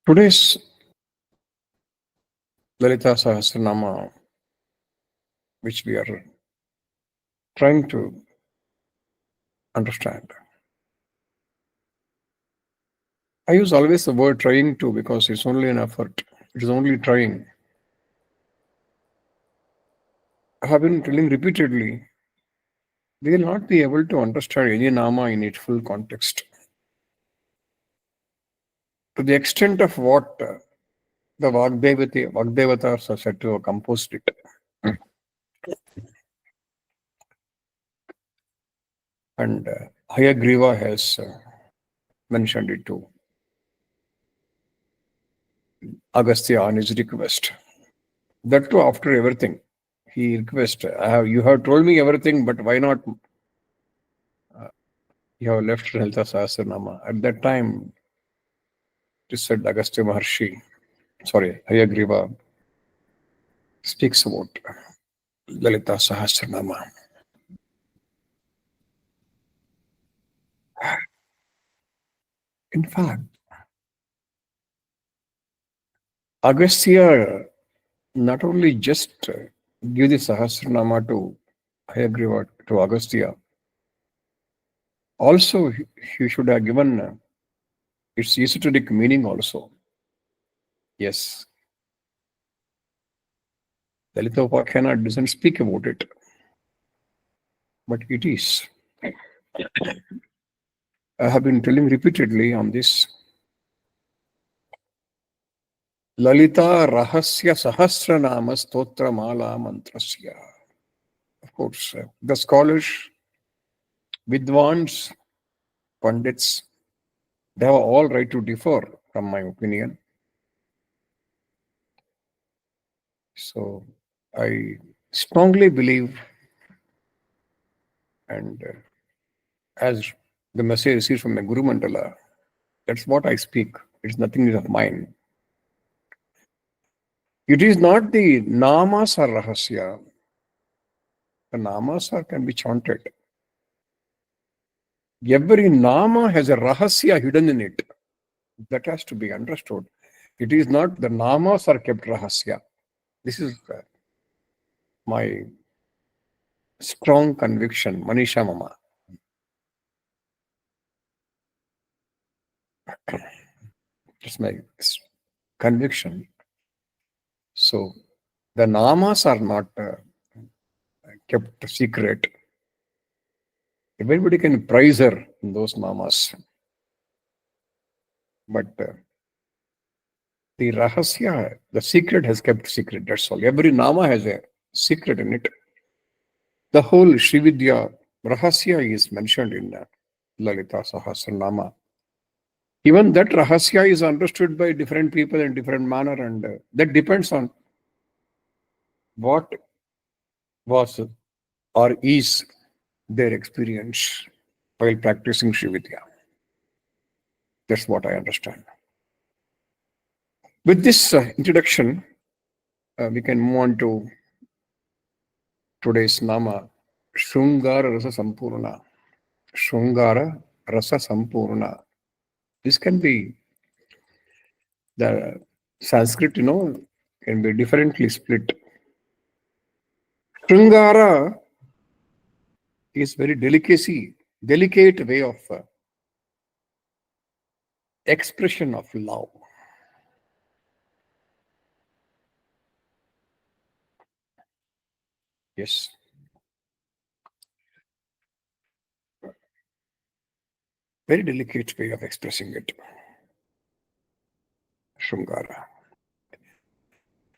Today's Lalita Sahasranama, which we are trying to understand. I use always the word trying to because it's only an effort. It is only trying. I have been telling repeatedly, we will not be able to understand any Nama in its full context. To the extent of what the Vagdevatas are said to have composed it. And Hayagriva has mentioned it too. Agastya on his request. That too after everything. He requests, you have told me everything, but why not you have left Lalita Sahasranama? At that time, it is said Agastya Maharshi, Hayagriva speaks about Lalita Sahasranama. In fact, Agastya not only just give the Sahasranama to Hayagriva, to Agastya, also he should have given its esoteric meaning also. Yes, Lalita Upakhyanā doesn't speak about it, but it is. I have been telling repeatedly on this. Lalita Rahasya Sahasranama Stotra Mala Mantrasya. Of course, the scholars, Vidwans, Pandits, they have all right to differ from my opinion. So I strongly believe, and as the message received from the Guru Mandala, that's what I speak. It's nothing of mine. It is not the namas or rahasya. The namas can be chanted. Every nama has a rahasya hidden in it. That has to be understood. It is not the namas are kept rahasya. This is my strong conviction, Manisha Mama. That's my conviction. So the namas are not kept secret. Everybody can prize her in those namas. But the rahasya, the secret has kept secret. That's all. Every nama has a secret in it. The whole Srividya rahasya is mentioned in Lalita Sahasranama. Even that rahasya is understood by different people in different manner, and that depends on what was or is their experience while practicing Srividya. That's what I understand. With this introduction, we can move on to today's Nama, Sringararasasampurna. Sringararasasampurna. This can be the Sanskrit, can be differently split. Sringara is very delicate way of expression of love. Yes. Very delicate way of expressing it. Sringara.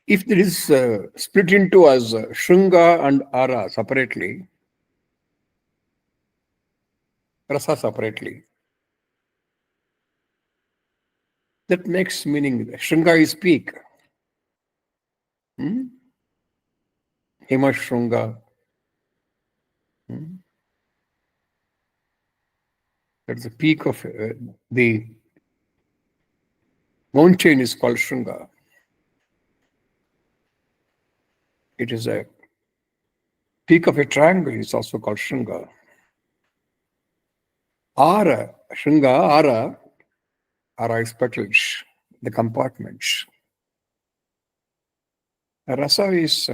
If there is split into as Shringa and Ara separately, Rasa separately, that makes meaning. Shringa is peak. Hima Shringa. That's the peak of the mountain is called Shringa. It is a peak of a triangle is also called Shringa. Ara, Shringa, Ara is petals. the compartments. Rasa is,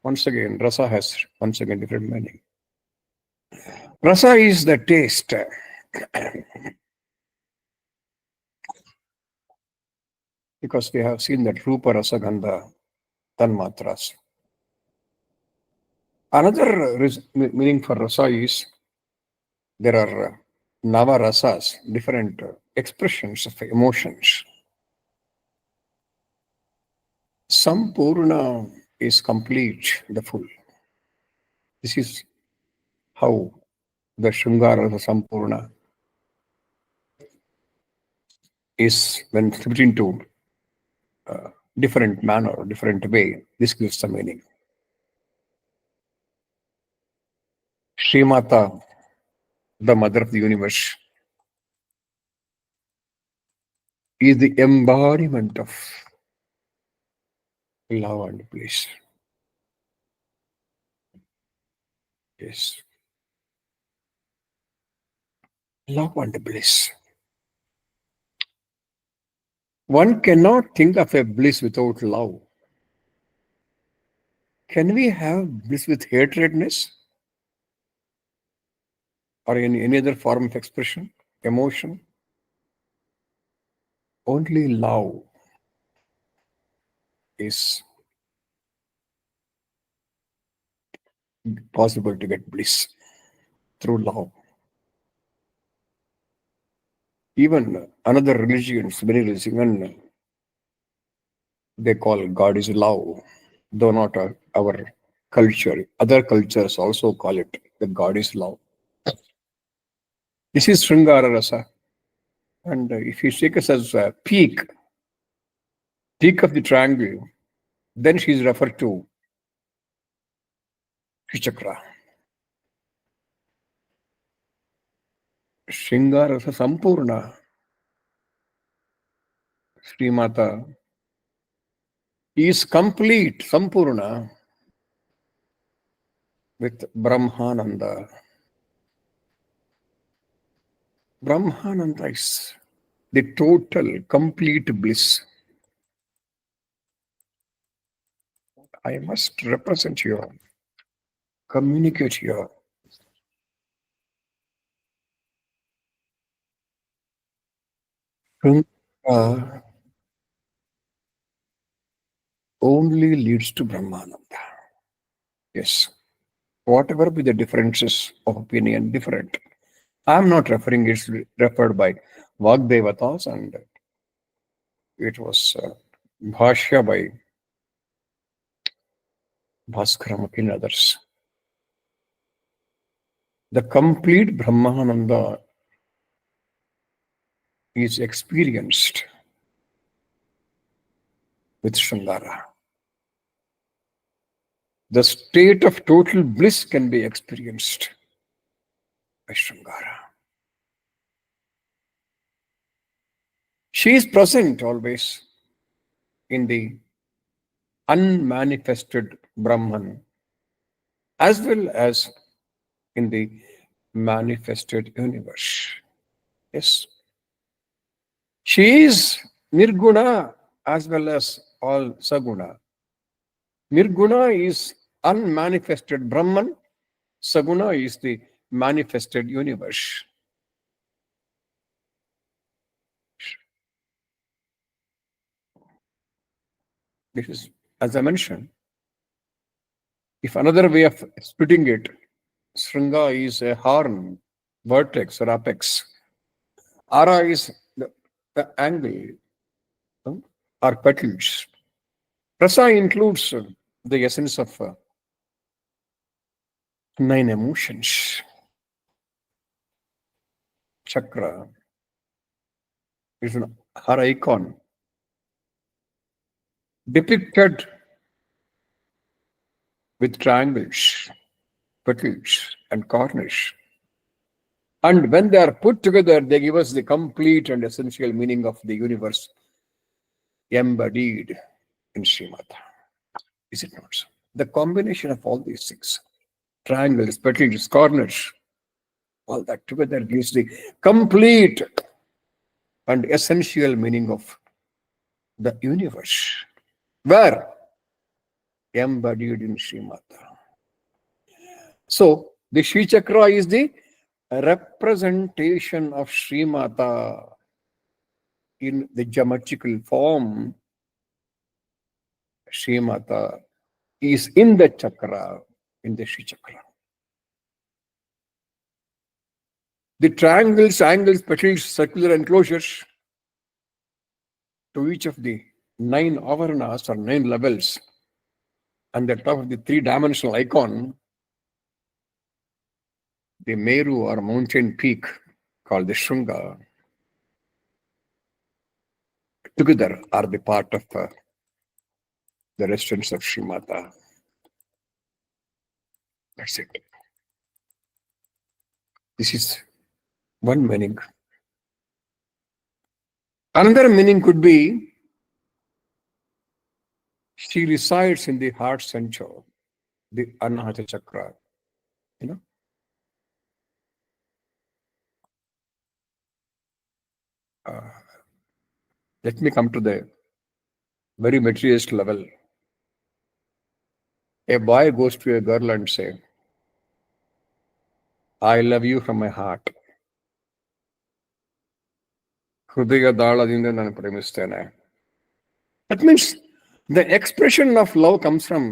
rasa has once again different meaning. Rasa is the taste. Because we have seen that Rupa Rasa Gandha Tanmatras. Another meaning for rasa is there are nava rasas, different expressions of emotions. Sampurna is complete, the full. This is how the Sringararasasampurna is when split into different manner, different way. This gives the meaning. Srimata, the mother of the universe, is the embodiment of love and bliss. Yes. Love and bliss. One cannot think of a bliss without love. Can we have bliss with hatredness or any other form of expression, emotion? Only love is possible to get bliss through love. Even another religions, many religions, even they call God is love, though not our culture. Other cultures also call it that God is love. This is Sringara Rasa. And if you take us as a peak of the triangle, then she is referred to Chakra. Sringararasasampurna, Srimata, is complete, Sampurna, with Brahmananda. Brahmananda is the total, complete bliss. I must represent here, communicate here. Sringa only leads to Brahmananda. Yes. Whatever be the differences of opinion, different. I am not referring, it's referred by Vagdevatas, and it was Bhashya by Bhaskaramaki and others. The complete Brahmananda is experienced with Sringara. The state of total bliss can be experienced by Sringara. She is present always in the unmanifested Brahman as well as in the manifested universe. Yes. She is Nirguna as well as all Saguna. Nirguna is unmanifested Brahman. Saguna is the manifested universe. This is, as I mentioned, if another way of splitting it, Sringa is a horn, vertex or apex. Ara is the angle or petals. Rasa includes the essence of 9 emotions. Chakra is her icon depicted with triangles, petals, and corners. And when they are put together, they give us the complete and essential meaning of the universe embodied in Srimata. Is it not so? The combination of all these things, triangles, petals, corners, all that together gives the complete and essential meaning of the universe. Where? Embodied in Srimata. So, the Sri Chakra is the representation of Srimata in the geometrical form. Srimata is in the chakra, in the Sri Chakra. The triangles, angles, petals, circular enclosures to each of the 9 avarnas or 9 levels, and the top of the 3-dimensional icon, the Meru or mountain peak called the Shunga, together are the part of the residence of Srimata. That's it. This is one meaning. Another meaning could be she resides in the heart center, the Anahata Chakra. You know, let me come to the very materialist level. A boy goes to a girl and say, I love you from my heart. ಹೃದಯದಾಳದಿಂದ ನಾನು ಪ್ರೇಮಿಸ್ತೇನೆ. That means the expression of love comes from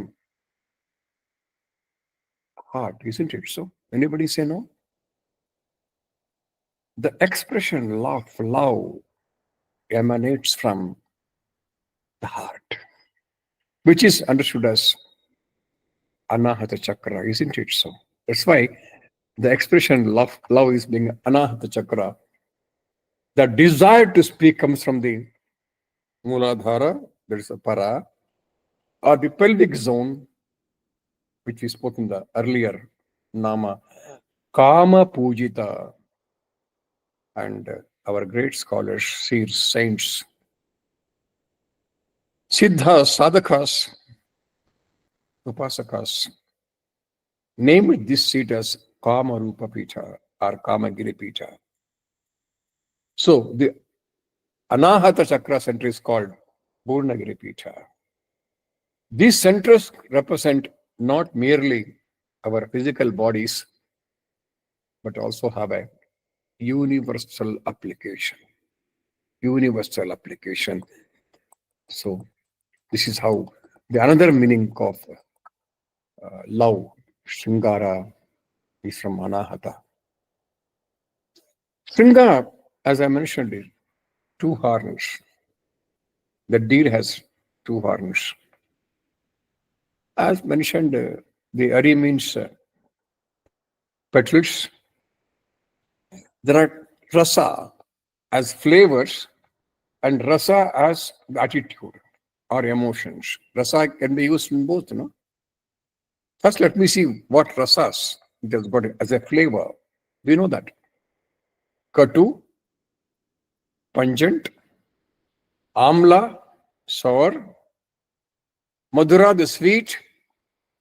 heart, isn't it so? Anybody say no? The expression of love emanates from the heart, which is understood as Anahata Chakra, isn't it so? That's why the expression love is being Anahata Chakra. The desire to speak comes from the Muladhara, there is a Para, or the pelvic zone, which we spoke in the earlier Nama, Kama Pujita, and our great scholars, seers, saints, Siddhas, Sadhakas, Upasakas, named this seat as Kama Rupa Pita or Kama Giri Pita. So the Anahata Chakra center is called Purnagiri Pita. These centers represent not merely our physical bodies, but also have a universal application. Universal application. So this is how the another meaning of love, Sringara, is from Anahata. Sringa, as I mentioned, is 2 horns. The deer has 2 horns. As mentioned, the Ari means petals. There are rasa as flavors and rasa as attitude or emotions. Rasa can be used in both, no? First, let me see what rasas it has got as a flavor. Do you know that? Katu, pungent, amla, sour, madhura, the sweet,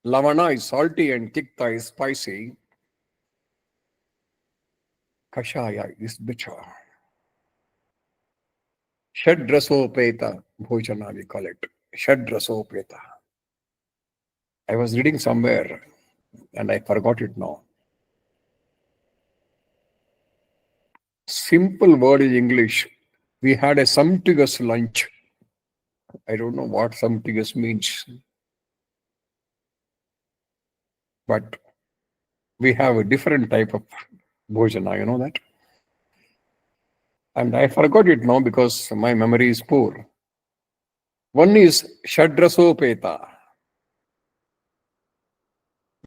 lavana is salty, and tikta is spicy. Kashaya is bitter. Shadrasopeta bhojana, we call it. Shadrasopeta. I was reading somewhere and I forgot it now. Simple word in English. We had a sumptuous lunch. I don't know what sumptuous means. But we have a different type of bhojana, you know that? And I forgot it now because my memory is poor. One is Shadrasopeta.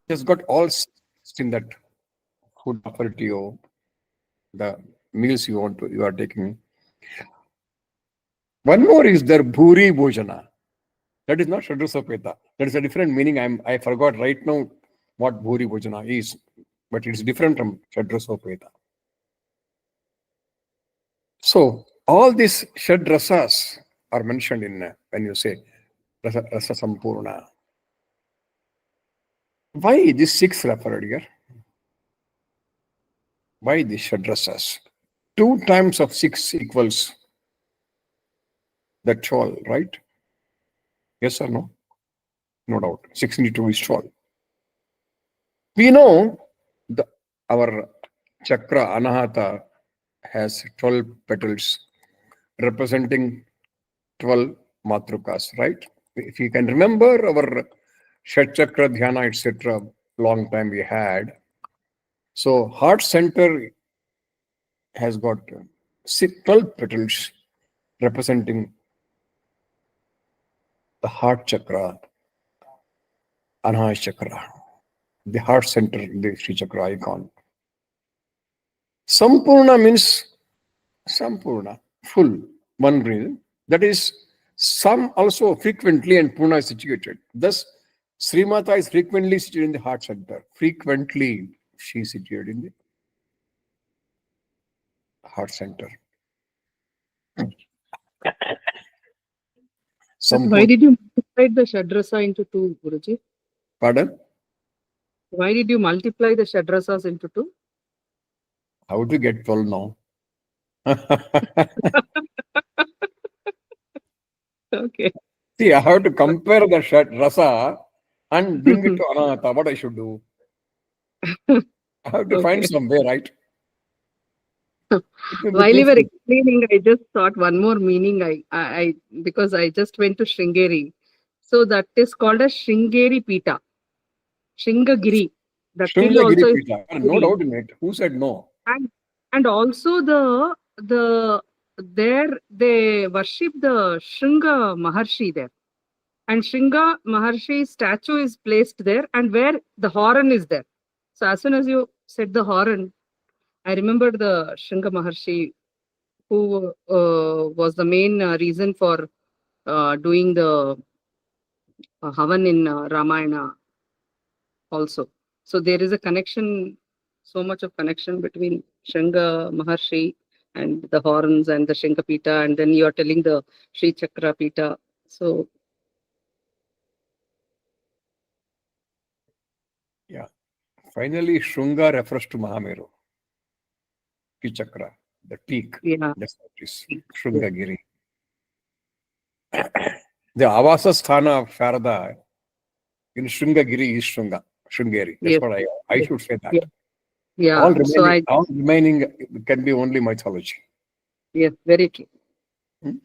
It has got all in that food offered to you, the meals you are taking. One more is their Bhuri Bhojana. That is not Shadrasopeta. That is a different meaning. I forgot right now what Bhuri Bhojana is, but it's different from Shadrasopeta. So all these Shadrasas are mentioned in when you say Rasasampurna. Why these 6 referred here? Why these Shadrasas? 2 times of 6 equals that 12, right? Yes or no? No doubt. 6 into 2 is 12. We know our chakra Anahata has 12 petals representing 12 matrukas, right? If you can remember our Shat Chakra, Dhyana, etc., long time we had. So heart center has got 12 petals representing the heart chakra, Anahata chakra, the heart center, the Sri Chakra icon. Sampurna means Sampurna, full, one reason. That is, some also frequently and Purna is situated. Thus, Srimata is frequently situated in the heart center. Frequently, she is situated in the heart center. But why Sampurna. did you multiply the Shadrasa into 2, Guruji? Pardon? Why did you multiply the Shadrasas into 2? How to get 12 now? Okay. See, I have to compare the rasa and bring it to Anahata. What I should do? I have to find Okay. some way, right? It may be While you were painful. explaining, I just thought one more meaning. I because I just went to Sringeri, so that is called a Sringeri Pita, Shringagiri. That hill Sringagiri also is Pita. No Sringeri. doubt in it. Who said no? and and also the there they worship the Shringa Maharshi there, and Shringa Maharshi's statue is placed there, and where the Horan is there. So as soon as you said the Horan, I remembered the Shringa Maharshi, who was the main reason for doing the Havan in Ramayana also. So there is a connection, so much of connection between Shringa Maharshi and the horns and the Shringa Pita, and then you are telling the Sri Chakra Pita. So Yeah. Finally, Shunga refers to Mahameru, Chakra, the peak. yeah, That's what it is. yes, Shringagiri. The Avasa Sthana of Sharada in Shringagiri is Shringeri. That's yes, what I yes, should say that. yes, yeah. So I All remaining can be only mythology. yes, very true. Hmm?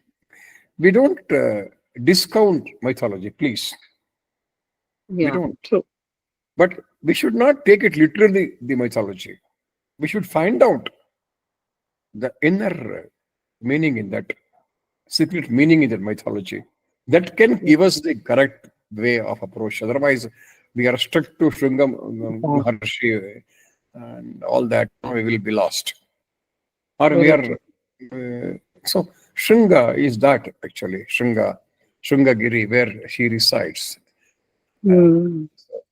We don't discount mythology, please. We Yeah, don't. true. But we should not take it literally, the mythology. We should find out the inner meaning in that, secret meaning in that mythology. That can Yeah. give us the correct way of approach. Otherwise, we are stuck to Shringam Maharshi and all that. We will be lost. Or we Very are. true. So, Shringa is that actually. Shringagiri, where she resides. Mm.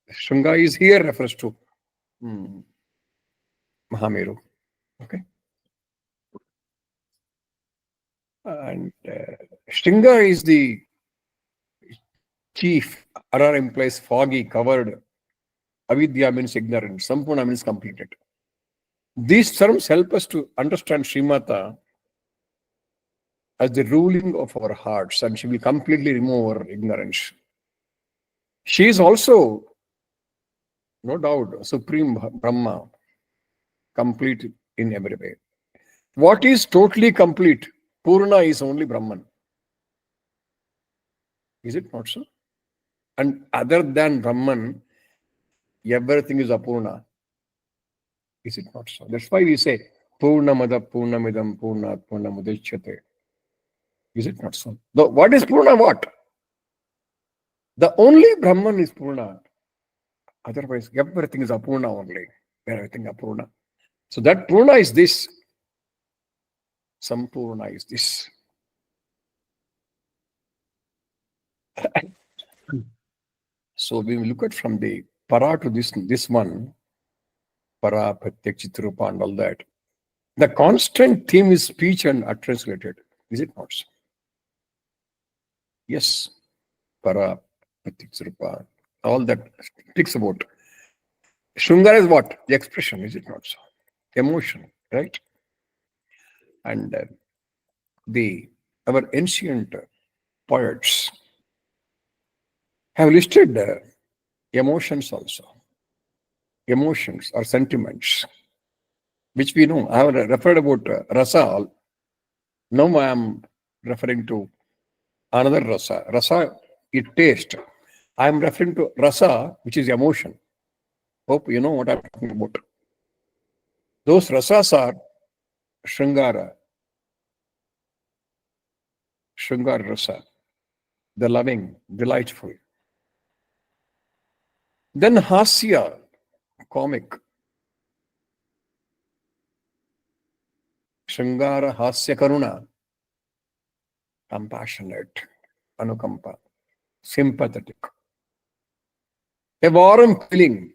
Shringa is here refers to Mahameru. Okay. And Shringa is the chief. Arar implies foggy, covered. Avidya means ignorant. Sampurna means completed. These terms help us to understand Srimata as the ruling of our hearts, and she will completely remove our ignorance. She is also, no doubt, Supreme Brahma, complete in every way. What is totally complete? Purna is only Brahman. Is it not so? And other than Brahman, everything is Apurna. Is it not so? That's why we say Purnamada Purnamidam Purnat Purnamudachyate. Is it not so? What is Purna? What? The only Brahman is Purna. Otherwise, everything is Apurna only. Everything Apurna. So that Purna is this. Sampurna is this. So we will look at from the para to this one, para, pratyak, chitrupa, and all that. The constant theme is speech and utterance related. Is it not so? Yes. Para, pratyak, chitrupa, all that speaks about. Shungara is what? The expression, is it not so? Emotion, right? And our ancient poets have listed emotions also, emotions or sentiments, which we know. I have referred about rasa. Now I am referring to another rasa. Rasa is taste. I am referring to rasa, which is emotion. Hope you know what I'm talking about. Those rasas are Sringara, Sringara rasa, the loving, delightful. Then hasya, comic. Sringara hasya karuna, compassionate, anukampa, sympathetic. A warm feeling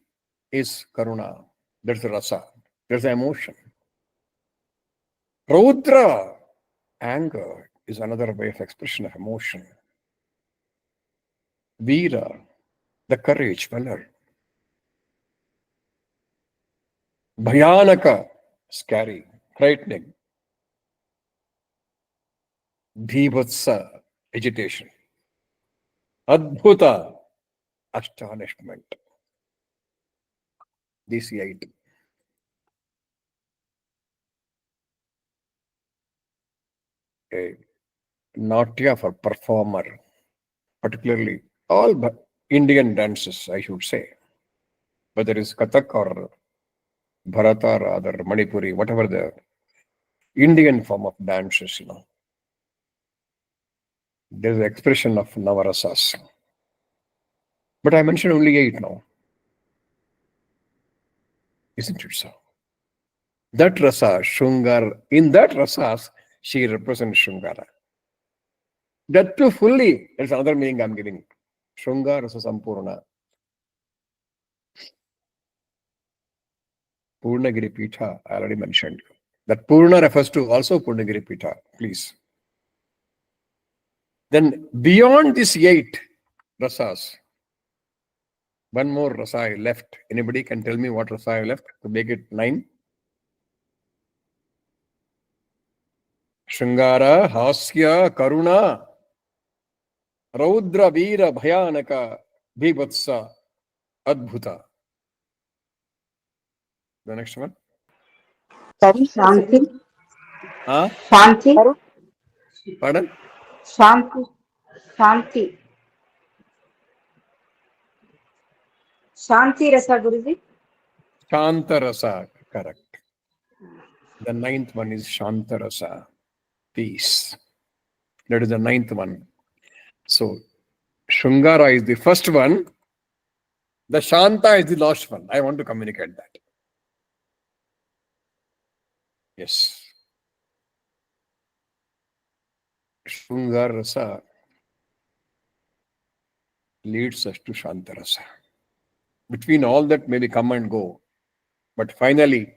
is karuna. There's the rasa. There's the emotion. Raudra, anger, is another way of expression of emotion. Veera, the courage, valor. Bhayanaka, scary, frightening. Bhivotsa, agitation. Adbhuta, astonishment. These 8. A natya for performer, particularly all Indian dances, I should say, whether it's Kathak or Bharata or other Manipuri, whatever the Indian form of dances, there's the expression of Navarasas. But I mentioned only 8 now. Isn't it so? That rasa, Shungar, in that rasas, she represents Shungara. That too fully, there's another meaning I'm giving. Sringararasasampurna. Purnagiri Pitha, I already mentioned. That Purna refers to also Purnagiri Pitha, please. Then beyond these 8 rasas, one more rasa I left. Anybody can tell me what rasa I left to make it 9? Shringara, Hasya, Karuna, Raudra, Veera, Bhayanaka, Bhivatsa, Adbhuta. The next one? Shanti. Huh? Shanti. Pardon? Shanti. Shanti. Shanti Rasa, Guruji. Shanta rasa, correct. The 9th one is Shanta rasa, peace. That is the 9th one. So, Shungara is the first one. The Shanta is the last one. I want to communicate that. Yes. Shungara rasa leads us to Shanta rasa. Between all that maybe come and go. But finally,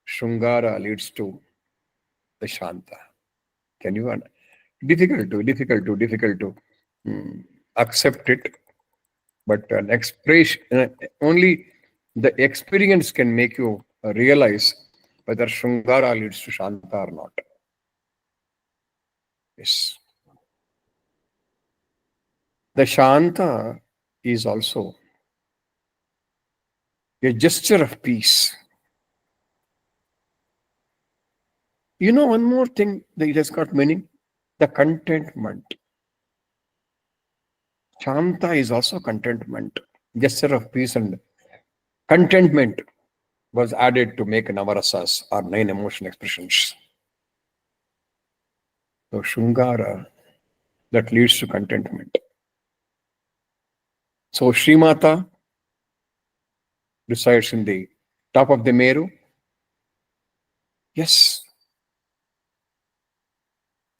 Shungara leads to the Shanta. Can you understand? Difficult to accept it. But an expression, only the experience can make you realize whether Shungara leads to Shanta or not. Yes. The Shanta is also a gesture of peace. You know, one more thing that it has got meaning, the contentment. Shanta is also contentment, gesture of peace, and contentment was added to make Navarasas or 9 emotion expressions. So Shungara, that leads to contentment. So Srimata resides in the top of the Meru. Yes,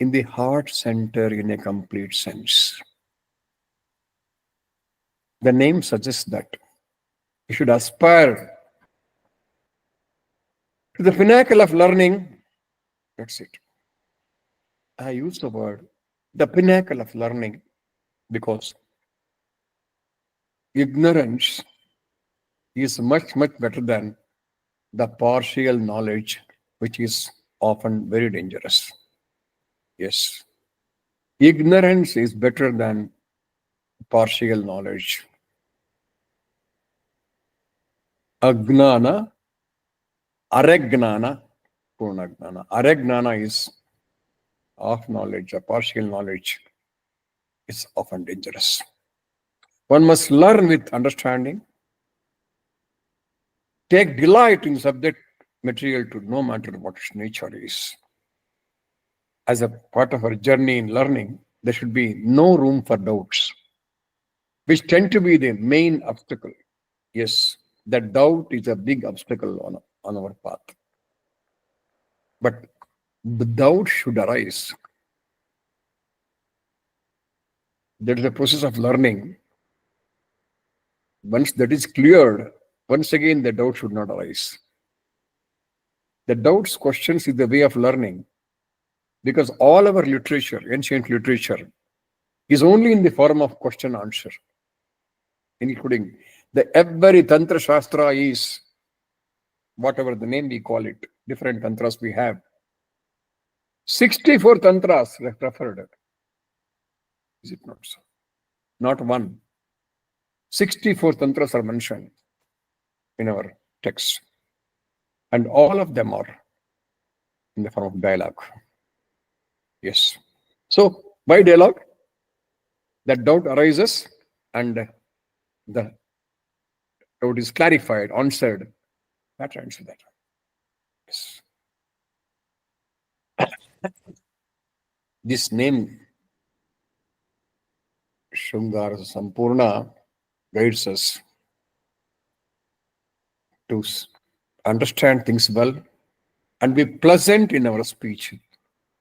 in the heart center in a complete sense. The name suggests that you should aspire to the pinnacle of learning. That's it. I use the word the pinnacle of learning because ignorance is much, much better than the partial knowledge which is often very dangerous. Yes. Ignorance is better than partial knowledge. Ajnana, aragnana, purnagnana. Aragnana is half knowledge, or partial knowledge is often dangerous. One must learn with understanding, take delight in subject material to no matter what its nature is. As a part of our journey in learning, there should be no room for doubts, which tend to be the main obstacle. Yes, that doubt is a big obstacle on our path. But the doubt should arise. That is the process of learning. Once that is cleared, once again the doubt should not arise. The doubts, questions is the way of learning, because all our literature, ancient literature, is only in the form of question answer, including every Tantra Shastra is, whatever the name we call it, different tantras we have. 64 tantras referred. Is it not so? Not one. 64 tantras are mentioned in our text. And all of them are in the form of dialogue. Yes. So, by dialogue, that doubt arises and the doubt is clarified, answered. That answer that. Yes. This name, Sringararasasampurna, guides us to understand things well and be pleasant in our speech.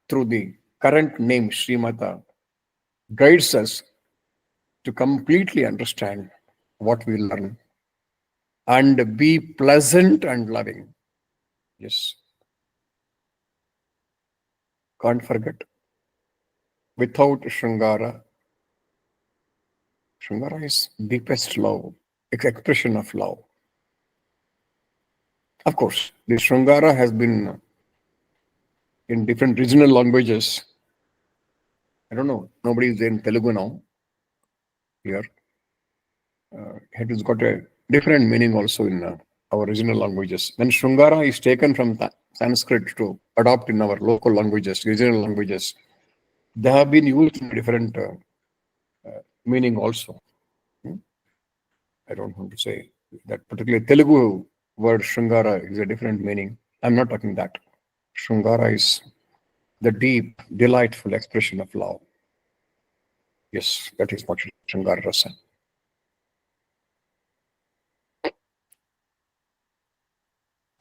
Through the current name, Srimata, guides us to completely understand what we learn and be pleasant and loving. Yes. Can't forget. Without Sringara, Sringara is deepest love, expression of love. Of course, the Sringara has been in different regional languages. I don't know, nobody is in Telugu now here. It has got a different meaning also in our regional languages. When Sringara is taken from Sanskrit to adopt in our local languages, regional languages, they have been used in different meaning also. I don't want to say that particular Telugu word Sringara is a different meaning. I'm not talking that. Sringara is the deep, delightful expression of love. Yes, that is what Sringara Rasa.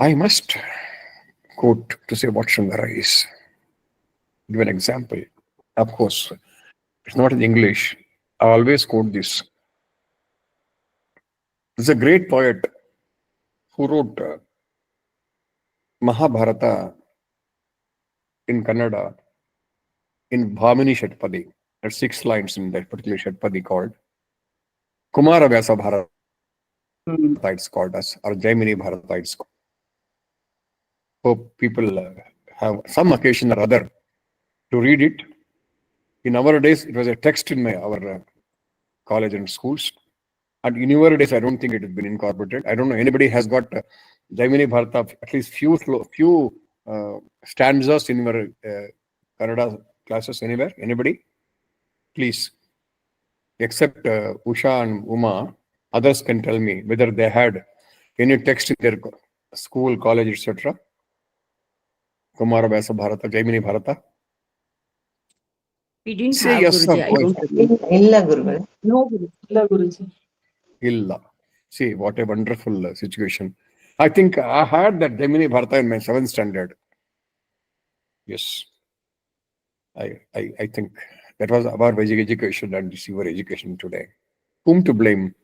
I must quote to say what Sringara is. Give an example. Of course, it's not in English. I always quote this. There's a great poet who wrote Mahabharata in Kannada in Bhamini Shatpadi. There's 6 lines in that particular Shatpadi called Kumara Vyasa Bharata, it's called as, or Jaimini Bharata, it's called. Hope people have some occasion or other to read it. In our days, it was a text in our college and schools. And in your days, I don't think it has been incorporated. I don't know, anybody has got Jaimini Bharata, at least few stanzas in your Kannada classes anywhere? Anybody? Please. Except Usha and Uma, others can tell me whether they had any text in their school, college, etc. Kumara Vyasa Bharata, Jaimini Bharata. We didn't Say have yes or Guruji. I no. don't remember. Illa Gurugal. No, Guruji. Illa. See, what a wonderful situation. I think I had that Jaimini Bharata in my 7th standard. Yes. I think that was our basic education and this your education today. Whom to blame?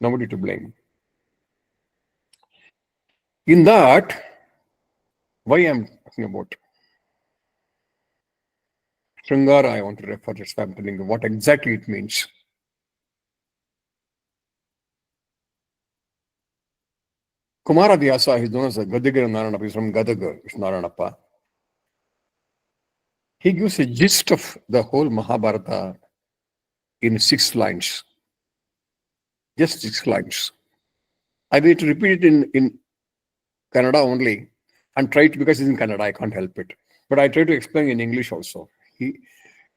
Nobody to blame. In that, why I'm talking about Sringara, I want to refer to I'm telling you what exactly it means. Kumara Vyasa is known as a Gadigar Naranappa. He's from Gadaga, Naranappa. He gives a gist of the whole Mahabharata in 6 lines. Just 6 lines. I need to repeat it in Kannada only and try to, because it's in Kannada, I can't help it. But I try to explain in English also.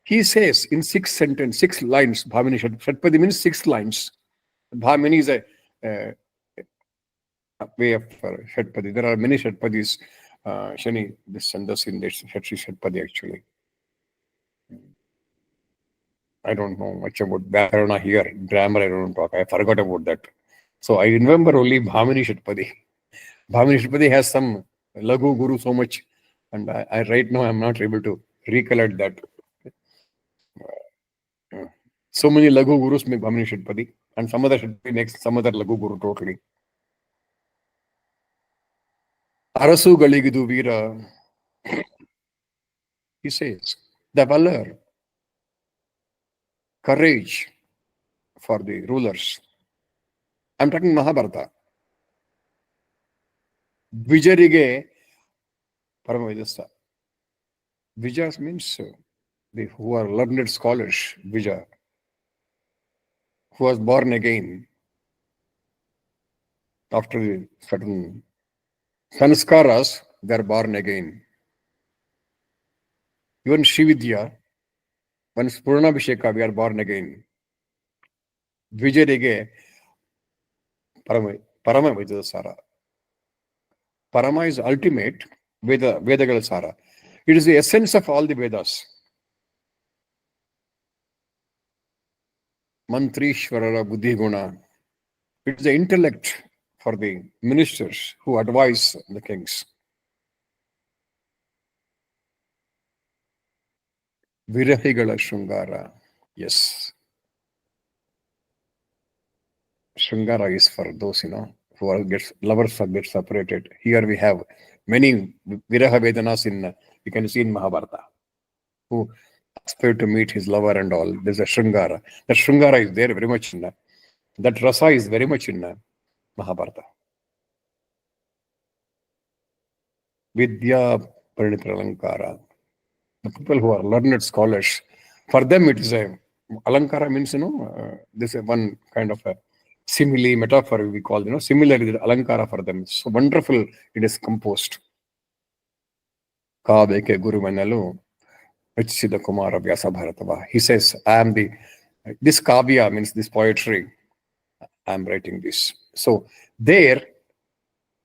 He says in 6 lines, Bhamini Shatpadi means 6 lines. Bhamini is a way of Shatpadi. There are many Shatpadis. Shani, this Chandas in this Shatpadi actually. I don't know much about Vyakharana here. Grammar, I don't talk. I forgot about that. So I remember only Bhamini Shatpadi. Bhamini Shatpadi has some Lagu Guru so much. And I right now I'm not able to recollect that. So many Lagu Gurus make Bhamini Shatpadi. And some other Shatpadi makes some other Lagu Guru totally. Arasu Galigidu Veera. He says, the valor, courage for the rulers. I'm talking Mahabharata. Vijarige Paramavijasa. Vijas means who are learned scholars, Vija, who was born again after the certain sanskaras, they are born again. Even Shividya, when Spurnabhisheka, we are born again. Vijarige Paramavijasa Sara. Parama is ultimate, Vedagal Sara. It is the essence of all the Vedas. Mantrishwarara Buddhi Guna. It is the intellect for the ministers who advise the kings. Virahigala Sringara. Yes. Sringara is for those, who are lovers get separated. Here we have many Viraha Vedanas you can see in Mahabharata, who aspire to meet his lover and all. There's a Sringara. That Sringara is there very much in that Rasa is very much in Mahabharata. Vidya Parinitra Alankara. The people who are learned scholars, for them it is a Alankara means, this is one kind of a simile, metaphor we call, similarly the Alankara for them. So wonderful it is composed. Kabeke Guru Manalu, Vichida Kumara Vyasa Bharatava. He says, this Kavya means this poetry, I am writing this. So there,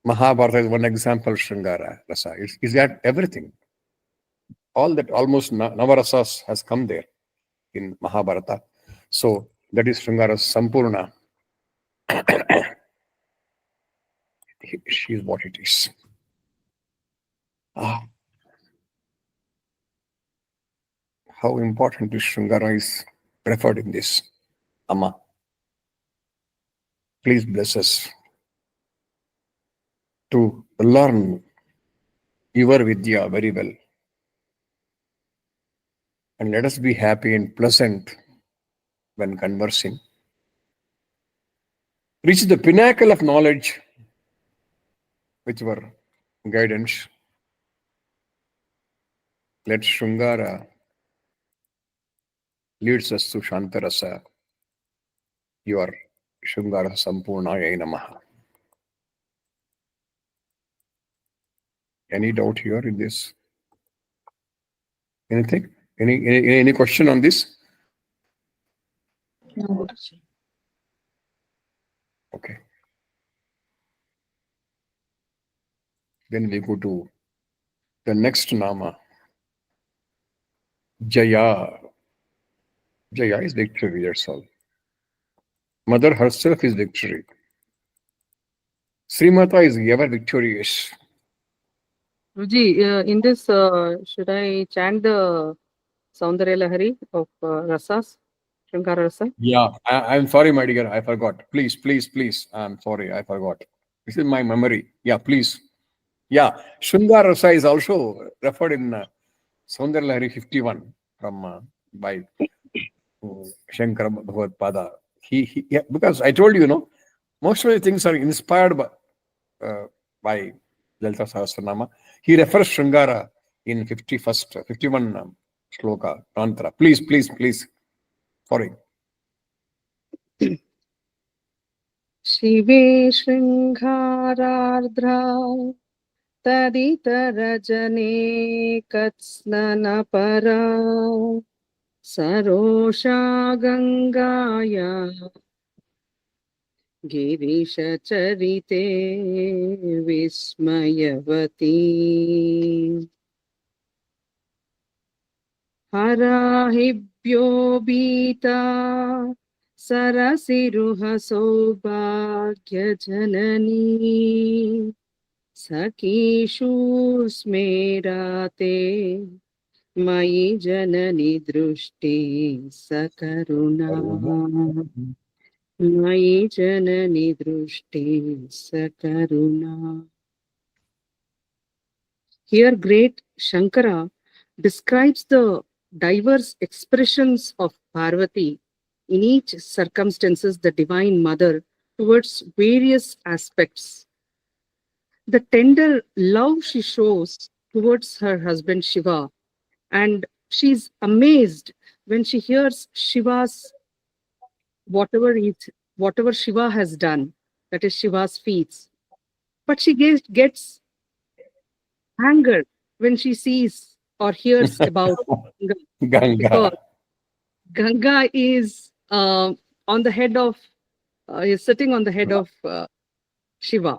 Mahabharata is one example, Sringara Rasa. Is that everything? All that almost Navarasas has come there in Mahabharata. So that is Sringararasasampurna. She is what it is. How important this Sringara is referred in this. Amma, please bless us to learn your Vidya very well. And let us be happy and pleasant when conversing. Reach the pinnacle of knowledge with your guidance. Let Sringara leads us to Shantarasa. Your Sringararasasampurnaya Namaha. Any doubt here in this? Anything? Any question on this? No. Okay. Then we go to the next Nama. Jaya. Jaya is victory, that's all. Mother herself is victory. Srimata is ever victorious. Guruji, in this, should I chant the Saundarya Lahari of Rasas, Shankara Rasa? Yeah, I'm sorry, my dear, I forgot. Please. I'm sorry, I forgot. This is my memory. Yeah, please. Yeah, Sringararasa Rasa is also referred in Saundarya Lahari 51 from by Shankara Bhagavad Pada. Because I told you, most of the things are inspired by Lalita Sahasranama. He refers Sringara in 51 shloka, Tantra. Please. Sorry. Shive Shringarardra Taditarajane Katsnana Para Sarosha Gangaya Girisha Charite Vismayavati Harahibhyo Bita Sarasiruha Saubhagya Janani Sakishu Smerate Mayi Janani Drushti Sakaruna Mayi Janani Drushti Sakaruna. Here, great Shankara describes the diverse expressions of Parvati in each circumstances, the Divine Mother, towards various aspects. The tender love she shows towards her husband Shiva, and she's amazed when she hears Shiva's whatever Shiva has done, that is Shiva's feats. But she gets anger when she sees or hears about Ganga, because Ganga. Ganga is on the head of is sitting on the head of Shiva,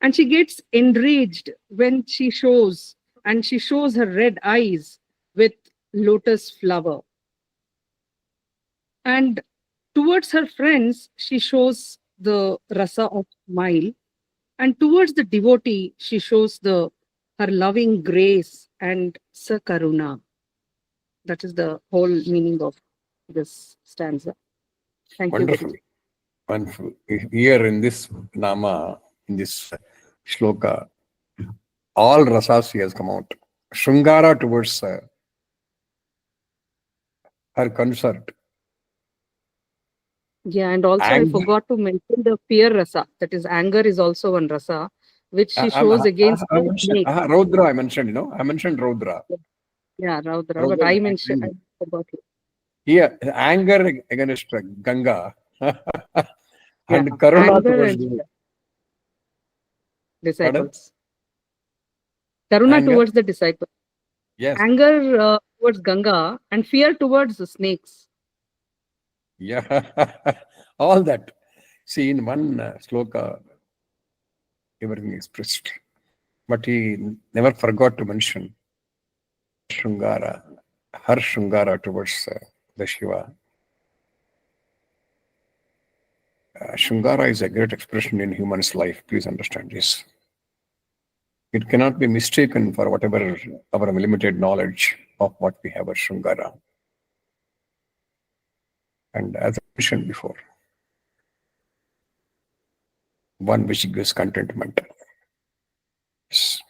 and she gets enraged when she shows her red eyes with lotus flower, and towards her friends she shows the rasa of smile, and towards the devotee she shows her loving grace and sakaruna. That is the whole meaning of this stanza. Thank Wonderful. you. Wonderful. Here in this Nama, in this shloka, all rasasi has come out. Sringara towards her consort. Yeah, and also Anger. I forgot to mention the fear rasa. That is, anger is also one rasa, which she shows against the snake. Raudra, I mentioned, I mentioned Raudra. Yeah, Raudra, but I mentioned, I forgot it. Here, anger against Ganga and Karuna towards the disciples. Karuna anger? Towards the disciples. Yes. Anger towards Ganga and fear towards the snakes. Yeah, all that. See, in one sloka, everything expressed. But he never forgot to mention Sringara, her Sringara towards the Shiva. Sringara is a great expression in human's life. Please understand this. It cannot be mistaken for whatever our limited knowledge of what we have as Sringara. And as I mentioned before, one which gives contentment. Yes.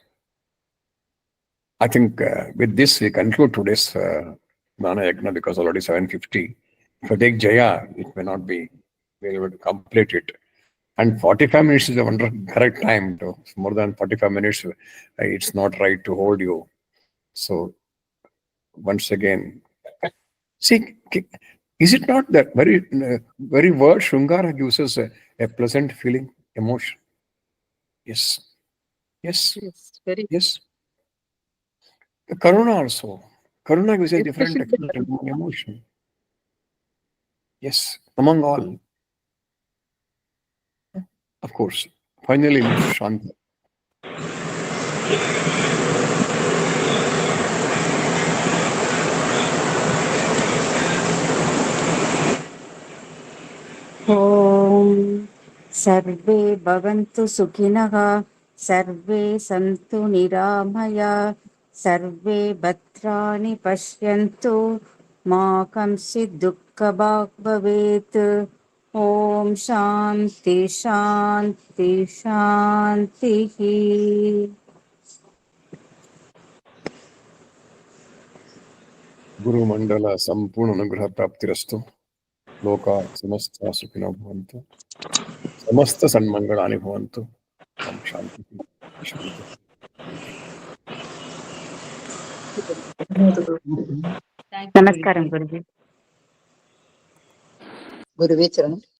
I think with this we conclude today's Jnana Yajna, because already 7:50. If I take Jaya, it may not be able to complete it. And 45 minutes is a correct time. To more than 45 minutes, it's not right to hold you. So once again, see, is it not that very word Sringara gives us a pleasant feeling, emotion? Yes. Yes, very. Yes. The Karuna also. Karuna gives a different Especially emotion. Yes, among all. Of course. Finally, Mr. Shanti. ॐ सर्वे भवन्तु सुखिनः सर्वे सन्तु निरामया सर्वे भद्राणि पश्यन्तु मा कश्चित् दुःखभाग् भवेत् ॐ शान्ति शान्ति शान्तिः Guru Mandala Sampurna Anugraha Praptirastu. Loka Samasta Sukhino Bhavantu. Samasta Sanmangalani Bhavantu. Shanti. నమస్కారం గురుజీ. గురువే చరణం.